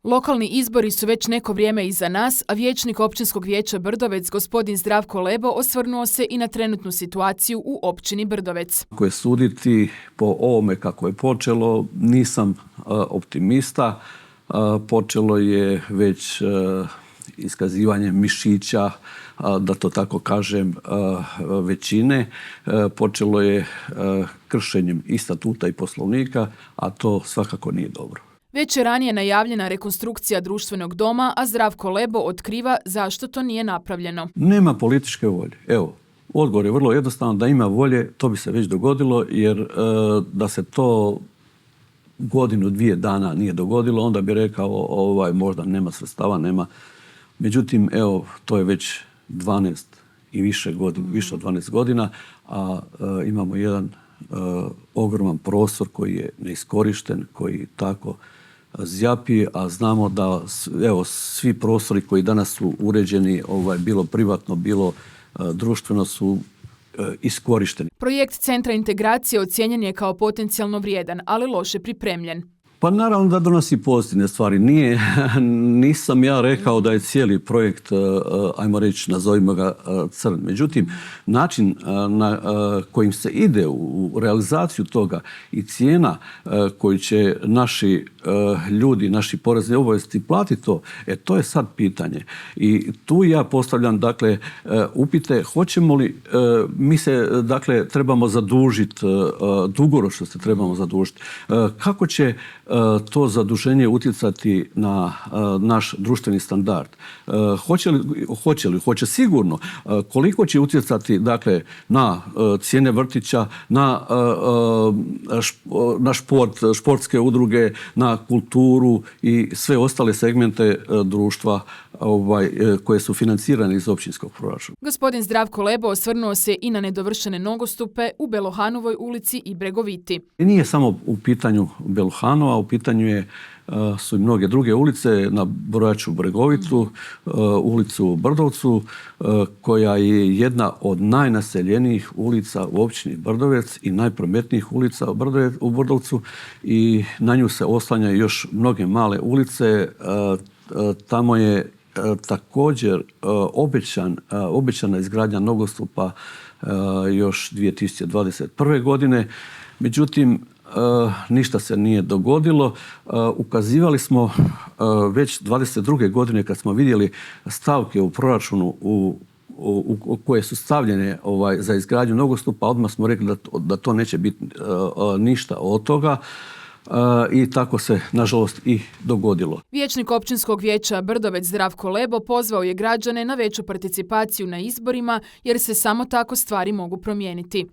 Lokalni izbori su već neko vrijeme iza nas, a vijećnik Općinskog vijeća Brdovec, gospodin Zdravko Lebo, osvrnuo se i na trenutnu situaciju u općini Brdovec. Ako je suditi po ovome kako je počelo, nisam optimista. Počelo je već iskazivanje mišića, da to tako kažem, većine. Počelo je kršenjem i statuta i poslovnika, a to svakako nije dobro. Već je ranije najavljena rekonstrukcija društvenog doma, a Zdravko Lebo otkriva zašto to nije napravljeno. Nema političke volje. Evo, odgovor je vrlo jednostavan, da ima volje, to bi se već dogodilo, jer da se to godinu, 2 dana nije dogodilo, onda bi rekao možda nema sredstava, nema. Međutim, evo, to je već 12 i više godina, više od 12 godina, a imamo jedan ogroman prostor koji je neiskorišten, koji tako zjapi, a znamo da evo, svi prostori koji danas su uređeni, bilo privatno, bilo društveno, su iskorišteni. Projekt Centra integracije ocijenjen je kao potencijalno vrijedan, ali loše pripremljen. Pa naravno da donosi pozitivne stvari. Nisam ja rekao da je cijeli projekt, ajmo reći, nazovimo ga crn. Međutim, način na kojim se ide u realizaciju toga i cijena koju će naši ljudi, naši porezni obveznici platiti to je sad pitanje. I tu ja postavljam, dakle, upite hoćemo li, mi se, dakle, trebamo zadužiti, dugoročno se trebamo zadužiti. Kako će to zaduženje utjecati na naš društveni standard? Hoće sigurno. Koliko će utjecati, dakle, na cijene vrtića, na šport, športske udruge, na kulturu i sve ostale segmente društva koje su financirane iz općinskog proračuna. Gospodin Zdravko Lebo osvrnuo se i na nedovršene nogostupe u Belohanovoj ulici i Bregoviti. Nije samo u pitanju Belohanova, u pitanju su i mnoge druge ulice. Nabrojat ću Bregovitu, ulicu u Brdovcu, koja je jedna od najnaseljenijih ulica u općini Brdovec i najprometnijih ulica u Brdovcu, i na nju se oslanjaju još mnoge male ulice. Tamo je također obećana izgradnja nogostupa još 2021. godine. Međutim, ništa se nije dogodilo. Ukazivali smo već 22. godine kad smo vidjeli stavke u proračunu koje su stavljene za izgradnju nogostupa, odmah smo rekli da to neće biti ništa od toga. I tako se, nažalost, i dogodilo. Vijećnik Općinskog vijeća Brdovec Zdravko Lebo pozvao je građane na veću participaciju na izborima, jer se samo tako stvari mogu promijeniti.